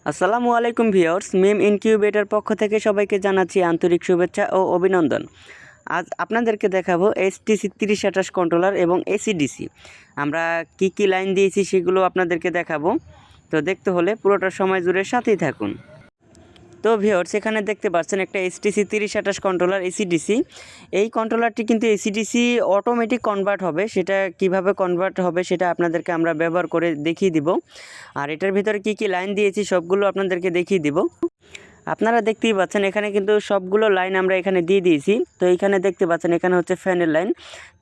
আসসালামু আলাইকুম ভিউয়ার্স, মিম ইনকিউবেটর পক্ষ থেকে সবাইকে জানাচ্ছি আন্তরিক শুভেচ্ছা ও অভিনন্দন। আজ আপনাদেরকে দেখাবো HTC 3028 কন্ট্রোলার এবং AC/DC। আমরা কি লাইন দিয়েছি সেগুলো আপনাদেরকে দেখাবো। তো দেখতে হলে পুরোটা সময় জুড়ে সাথেই থাকুন। তো ভিউয়ার্স, এখানে দেখতে পাচ্ছেন একটা HTC 3028 কন্ট্রোলার AC/DC। এই কন্ট্রোলারটি কিন্তু AC/DC অটোমেটিক কনভার্ট হবে। সেটা কিভাবে কনভার্ট হবে সেটা আপনাদেরকে আমরা ব্যবহার করে দেখিয়ে দিব। আর এটার ভিতরে কি লাইন দিয়েছি সবগুলো আপনাদেরকে দেখিয়ে দিব। আপনারা দেখতেই পাচ্ছেন এখানে কিন্তু সবগুলো লাইন আমরা এখানে দিয়ে দিয়েছি। তো এইখানে দেখতে পাচ্ছেন এখানে হচ্ছে ফ্যানের লাইন,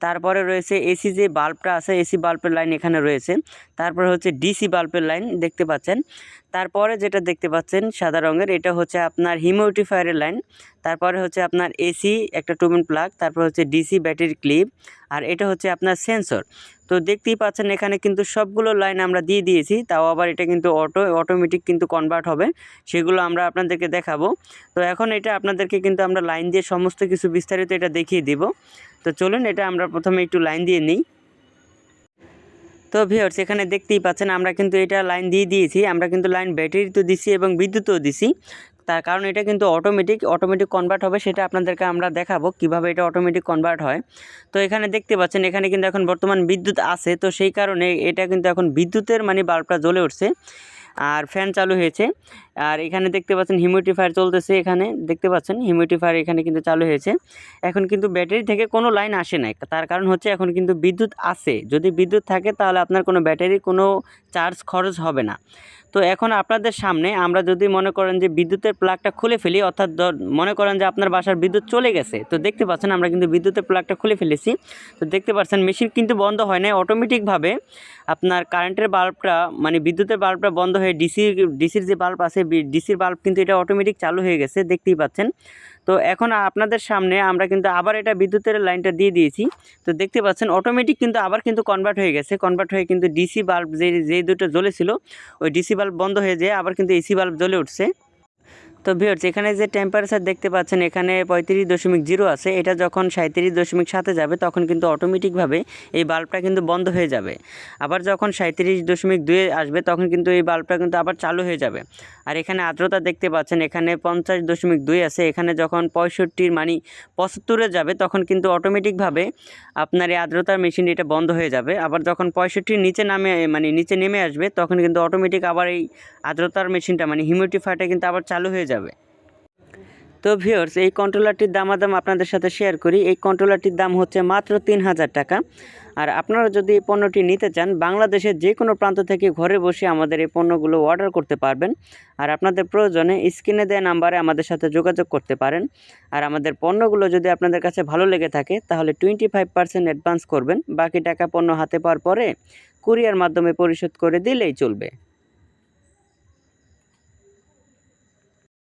তারপরে রয়েছে এসি যে বাল্বটা আছে এসি বাল্বের লাইন এখানে রয়েছে, তারপরে হচ্ছে ডিসি বাল্বের লাইন দেখতে পাচ্ছেন। তারপরে যেটা দেখতে পাচ্ছেন সাদা রঙের, এটা হচ্ছে আপনার হিউমিডিফায়ারের লাইন। তারপরে হচ্ছে আপনার এসি একটা টুবিন প্লাগ, তারপর হচ্ছে ডিসি ব্যাটারি ক্লিপ, আর এটা হচ্ছে আপনার সেন্সর। তো দেখতেই পাচ্ছেন এখানে কিন্তু সবগুলো লাইন আমরা দিয়ে দিয়েছি। তাও আবার এটা কিন্তু অটোমেটিক কিন্তু কনভার্ট হবে, সেগুলো আমরা আপনাদেরকে দেখাবো। তো এখন এটা আপনাদেরকে কিন্তু আমরা লাইন দিয়ে সমস্ত কিছু বিস্তারিত এটা দেখিয়ে দিব। তো চলুন এটা আমরা প্রথমে একটু লাইন দিয়ে নিই। তো ভিউয়ার্স, এখানে দেখতেই পাচ্ছেন আমরা কিন্তু এটা লাইন দিয়ে দিয়েছি। আমরা কিন্তু লাইন ব্যাটারিতেও দিছি এবং বিদ্যুতেও দিছি, তার কারণ এটা কিন্তু অটোমেটিক কনভার্ট হবে। সেটা আপনাদেরকে আমরা দেখাবো কিভাবে এটা অটোমেটিক কনভার্ট হয়। তো এখানে দেখতে পাচ্ছেন এখানে কিন্তু এখন বর্তমান বিদ্যুৎ আছে, তো সেই কারণে এটা কিন্তু এখন বিদ্যুতের বাল্বটা জ্বলে উঠছে আর ফ্যান চালু হয়েছে। আর এখানে দেখতে পাচ্ছেন হিউমিডিফায়ার চলতেছে, এখানে দেখতে পাচ্ছেন হিউমিডিফায়ার এখানে কিন্তু চালু হয়েছে। এখন কিন্তু ব্যাটারি থেকে কোনো লাইন আসে নাই, তার কারণ হচ্ছে এখন কিন্তু বিদ্যুৎ আছে। যদি বিদ্যুৎ থাকে তাহলে আপনার কোনো ব্যাটারির কোনো চার্জ খরচ হবে না। তো এখন আপনাদের সামনে আমরা যদি মনে করেন যে বিদ্যুতের প্লাগটা খুলে ফেলি, অর্থাৎ মনে করেন যে আপনার বাসার বিদ্যুৎ চলে গেছে, তো দেখতে পাচ্ছেন আমরা কিন্তু বিদ্যুতের প্লাগটা খুলে ফেলেছি। তো দেখতে পাচ্ছেন মেশিন কিন্তু বন্ধ হয় না, অটোমেটিকভাবে আপনার কারেন্টের বাল্বটা বিদ্যুতের বাল্বটা বন্ধ হয়ে ডিসির যে বাল্ব আছে ডিসির বাল্ব কিন্তু এটা অটোমেটিক চালু হয়ে গেছে, দেখতেই পাচ্ছেন। তো এখন আপনাদের সামনে আমরা কিন্তু আবার এটা বিদ্যুতের লাইনটা দিয়ে দিয়েছি। তো দেখতে পাচ্ছেন অটোমেটিক কিন্তু আবার কিন্তু কনভার্ট হয়ে গেছে। কনভার্ট হয়ে কিন্তু ডিসি বাল্ব যেই দুটো জ্বলেছিল ওই ডিসি বাল্ব বন্ধ হয়ে যায়, আবার কিন্তু এসি বাল্ব জ্বলে উঠছে। তো ভিউয়ার্স, এখানে যে টেম্পারেচার দেখতে পাচ্ছেন এখানে 35.0 আছে, এটা যখন 37.7 যাবে তখন কিন্তু অটোমেটিকভাবে এই বাল্বটা কিন্তু বন্ধ হয়ে যাবে। আবার যখন 37.2 আসবে তখন কিন্তু এই বাল্বটা কিন্তু আবার চালু হয়ে যাবে। আর এখানে আর্দ্রতা দেখতে পাচ্ছেন এখানে 50.2 আছে, এখানে যখন 75 যাবে তখন কিন্তু অটোমেটিকভাবে আপনার এই আর্দ্রতার মেশিন এটা বন্ধ হয়ে যাবে। আবার যখন 65 নিচে নেমে আসবে তখন কিন্তু অটোমেটিক আবার এই আর্দ্রতার মেশিনটা হিউমিডিফায়ারটা কিন্তু আবার চালু হয়ে যাবে। তো ভিউয়ার্স, এই কন্ট্রোলারটির দামাদাম আপনাদের সাথে শেয়ার করি। এই কন্ট্রোলারটির দাম হচ্ছে মাত্র 3000 টাকা। আর আপনারা যদি এই পণ্যটি নিতে চান, বাংলাদেশের যে কোনো প্রান্ত থেকে ঘরে বসে আমাদের এই পণ্যগুলো অর্ডার করতে পারবেন। আর আপনাদের প্রয়োজনে স্ক্রিনে দেওয়া নাম্বারে আমাদের সাথে যোগাযোগ করতে পারেন। আর আমাদের পণ্যগুলো যদি আপনাদের কাছে ভালো লেগে থাকে তাহলে 25% অ্যাডভান্স করবেন, বাকি টাকা পণ্য হাতে পাওয়ার পরে কুরিয়ার মাধ্যমে পরিশোধ করে দিলেই চলবে।